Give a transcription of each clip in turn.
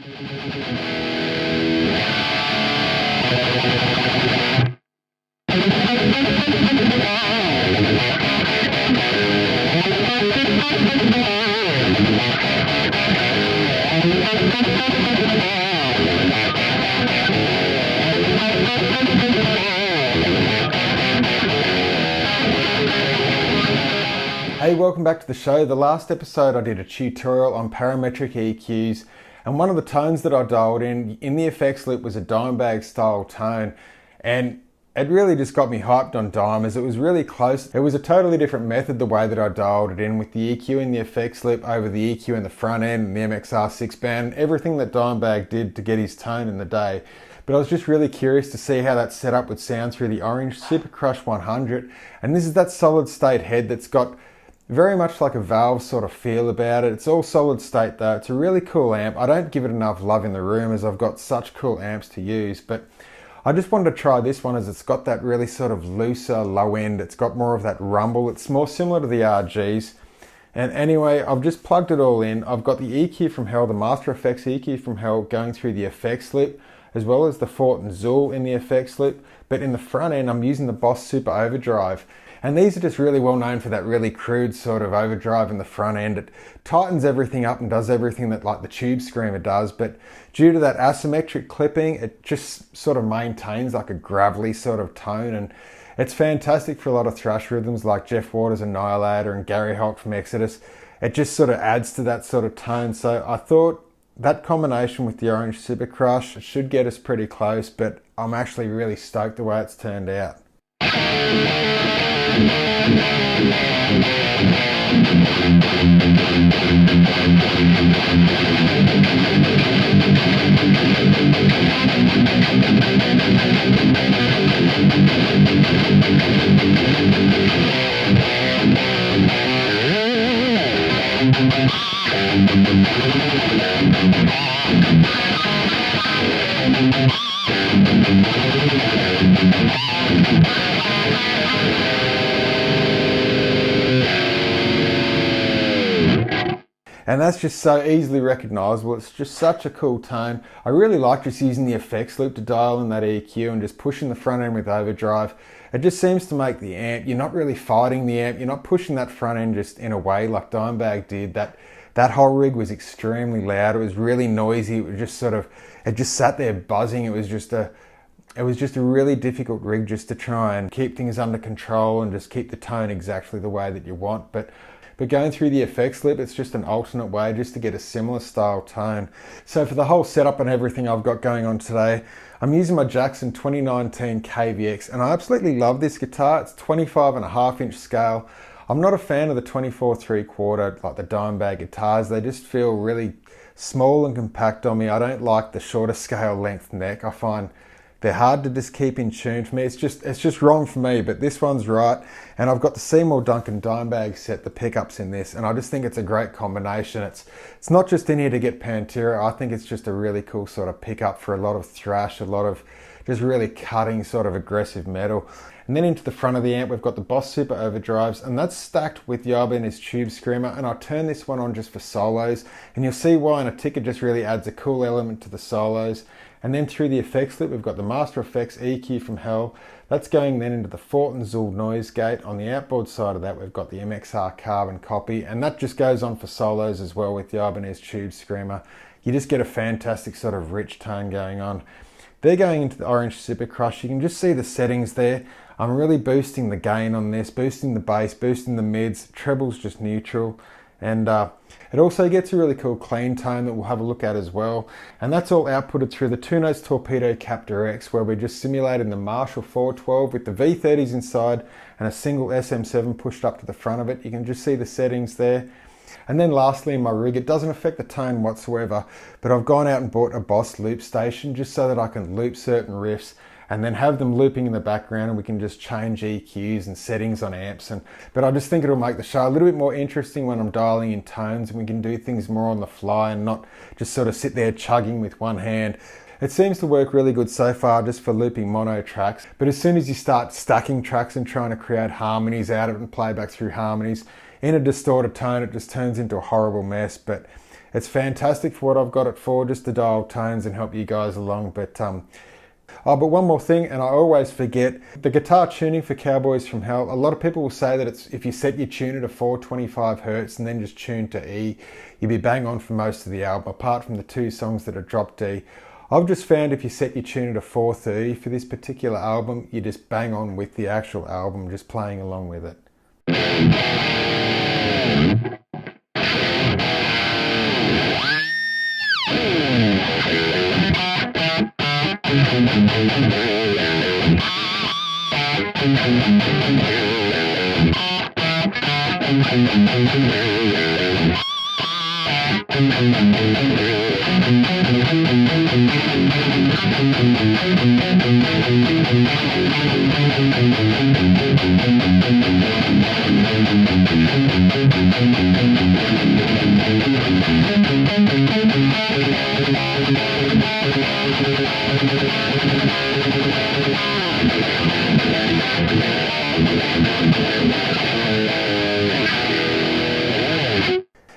Hey, welcome back to the show. The last episode I did a tutorial on parametric EQs, and one of the tones that I dialed in the effects loop was a Dimebag style tone, and it really just got me hyped on Dime as it was really close. It was a totally different method the way that I dialed it in, with the EQ in the effects loop over the EQ in the front end and the MXR 6-band, everything that Dimebag did to get his tone in the day. But I was just really curious to see how that setup would sound through the Orange Super Crush 100, and this is that solid state head that's got very much like a valve sort of feel about it. It's all solid state though. It's a really cool amp. I don't give it enough love in the room as I've got such cool amps to use, but I just wanted to try this one as it's got that really sort of looser low end. It's got more of that rumble. It's more similar to the RGs. And anyway, I've just plugged it all in. I've got the EQ from Hell, the Master Effects EQ from Hell going through the effects loop, as well as the Fort and Zool in the effects loop. But in the front end, I'm using the Boss Super Overdrive. And these are just really well known for that really crude sort of overdrive in the front end. It tightens everything up and does everything that like the Tube Screamer does, but due to that asymmetric clipping, it just sort of maintains like a gravelly sort of tone, and it's fantastic for a lot of thrash rhythms like Jeff Waters' Annihilator and Gary Holt from Exodus. It just sort of adds to that sort of tone. So I thought that combination with the Orange Super Crush should get us pretty close, but I'm actually really stoked the way it's turned out. And that's just so easily recognizable. It's just such a cool tone. I really like just using the effects loop to dial in that EQ and just pushing the front end with overdrive. It just seems to make the amp, you're not really fighting the amp, you're not pushing that front end just in a way like Dimebag did. That whole rig was extremely loud. It was really noisy. It was just sort of, it just sat there buzzing. It was just a really difficult rig just to try and keep things under control and just keep the tone exactly the way that you want. But going through the effects loop, it's just an alternate way just to get a similar style tone. So for the whole setup and everything I've got going on today, I'm using my Jackson 2019 KVX, and I absolutely love this guitar. It's 25.5-inch scale. I'm not a fan of the 24/3/4 like the Dimebag guitars. They just feel really small and compact on me. I don't like the shorter scale length neck. I find they're hard to just keep in tune for me. It's just wrong for me, but this one's right. And I've got the Seymour Duncan Dimebag set, the pickups in this, and I just think it's a great combination. It's not just in here to get Pantera. I think it's just a really cool sort of pickup for a lot of thrash, a lot of just really cutting sort of aggressive metal. And then into the front of the amp, we've got the Boss Super Overdrives, and that's stacked with Yoba and his Tube Screamer, and I'll turn this one on just for solos, and you'll see why in a tick. It just really adds a cool element to the solos. And then through the effects loop, we've got the Master Effects EQ from Hell. That's going then into the Fort and Zool noise gate. On the outboard side of that, we've got the MXR carbon copy, and that just goes on for solos as well with Yoba and his Tube Screamer. You just get a fantastic sort of rich tone going on. They're going into the Orange Super Crush. You can just see the settings there. I'm really boosting the gain on this, boosting the bass, boosting the mids, treble's just neutral. And it also gets a really cool clean tone that we'll have a look at as well. And that's all outputted through the 2-Notes Torpedo Captor X, where we're just simulating the Marshall 412 with the V30s inside and a single SM7 pushed up to the front of it. You can just see the settings there. And then lastly in my rig, it doesn't affect the tone whatsoever, but I've gone out and bought a Boss loop station just so that I can loop certain riffs and then have them looping in the background, and we can just change EQs and settings on amps. But I just think it'll make the show a little bit more interesting when I'm dialing in tones, and we can do things more on the fly and not just sort of sit there chugging with one hand. It seems to work really good so far just for looping mono tracks, but as soon as you start stacking tracks and trying to create harmonies out of it and playback through harmonies in a distorted tone, it just turns into a horrible mess. But It's fantastic for what I've got it for, just to dial tones and help you guys along. But one more thing, and I always forget, the guitar tuning for Cowboys from Hell. A lot of people will say that it's if you set your tuner to 425 Hertz and then just tune to E, you'll be bang on for most of the album, apart from the 2 songs that are drop D. I've just found if you set your tuner to 430 for this particular album, you just bang on with the actual album, just playing along with it.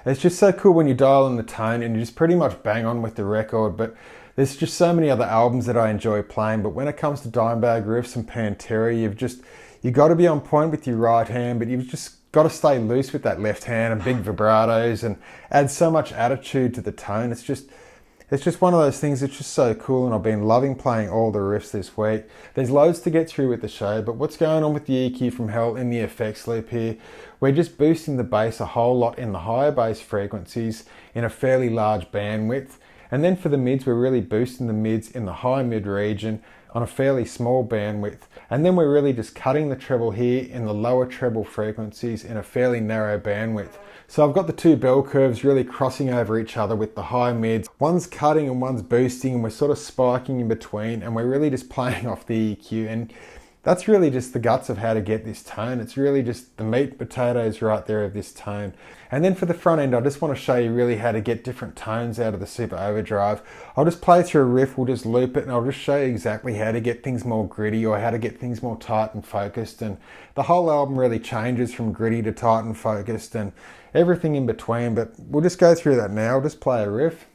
It's just so cool when you dial in the tone and you just pretty much bang on with the record, but there's just so many other albums that I enjoy playing. But when it comes to Dimebag riffs and Pantera, you've got to be on point with your right hand, but you've just got to stay loose with that left hand and big vibratos and add so much attitude to the tone. It's just one of those things that's just so cool, and I've been loving playing all the riffs this week. There's loads to get through with the show, but what's going on with the EQ from Hell in the effects loop here? We're just boosting the bass a whole lot in the higher bass frequencies in a fairly large bandwidth. And then for the mids, we're really boosting the mids in the high mid region on a fairly small bandwidth. And then we're really just cutting the treble here in the lower treble frequencies in a fairly narrow bandwidth. So I've got the 2 bell curves really crossing over each other with the high mids. One's cutting and one's boosting, and we're sort of spiking in between, and we're really just playing off the EQ. And that's really just the guts of how to get this tone. It's really just the meat and potatoes right there of this tone. And then for the front end, I just want to show you really how to get different tones out of the Super Overdrive. I'll just play through a riff, we'll just loop it, and I'll just show you exactly how to get things more gritty or how to get things more tight and focused. And the whole album really changes from gritty to tight and focused and everything in between. But we'll just go through that now. I'll just play a riff.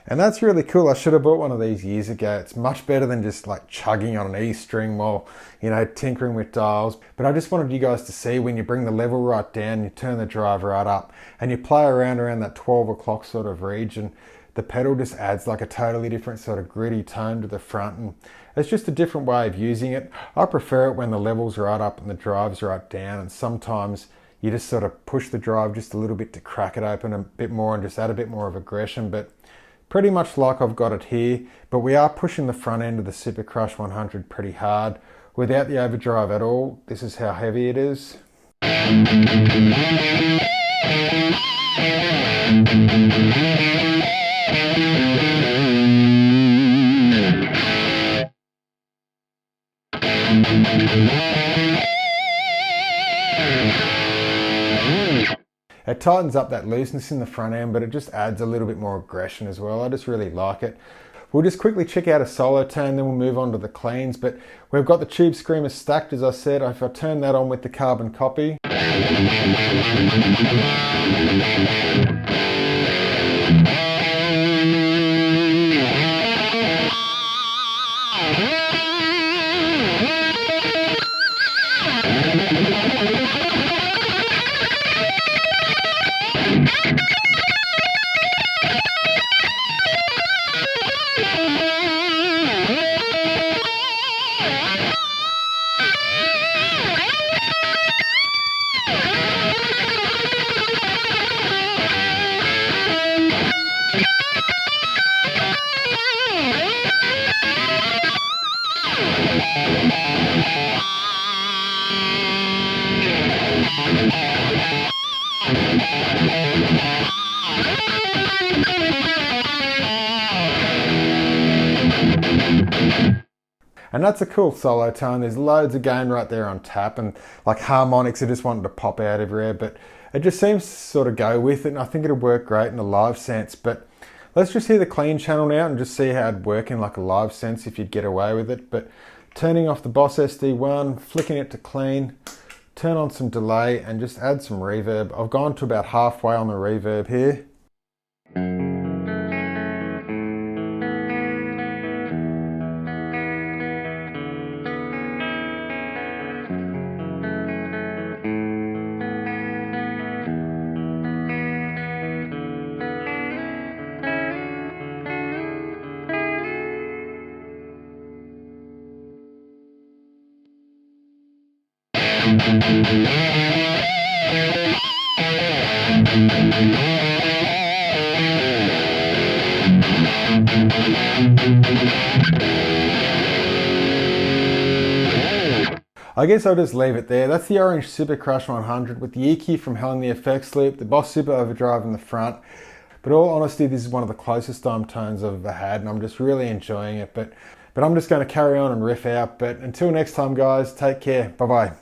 And that's really cool. I should have bought one of these years ago. It's much better than just like chugging on an E string while, tinkering with dials. But I just wanted you guys to see when you bring the level right down, you turn the drive right up, and you play around that 12 o'clock sort of region, the pedal just adds like a totally different sort of gritty tone to the front. And it's just a different way of using it. I prefer it when the level's right up and the drive's right down, and sometimes you just sort of push the drive just a little bit to crack it open a bit more and just add a bit more of aggression. But pretty much like I've got it here, but we are pushing the front end of the Super Crush 100 pretty hard without the overdrive at all. This is how heavy it is. It tightens up that looseness in the front end, but it just adds a little bit more aggression as well. I just really like it. We'll just quickly check out a solo tone, then we'll move on to the cleans. But we've got the Tube Screamer stacked, as I said. If I turn that on with the carbon copy. And that's a cool solo tone. There's loads of gain right there on tap, and like harmonics are just wanting to pop out everywhere, but it just seems to sort of go with it, and I think it'll work great in a live sense. But let's just hear the clean channel now and just see how it'd work in like a live sense if you'd get away with it. But turning off the Boss SD-1, flicking it to clean, turn on some delay and just add some reverb. I've gone to about halfway on the reverb here. I guess I'll just leave it there. That's the Orange Super Crush 100 with the EQ from hell in the effects loop, the Boss Super Overdrive in the front. But all honesty, this is one of the closest dime tones I've ever had, and I'm just really enjoying it. But I'm just going to carry on and riff out. But until next time, guys, take care. Bye-bye.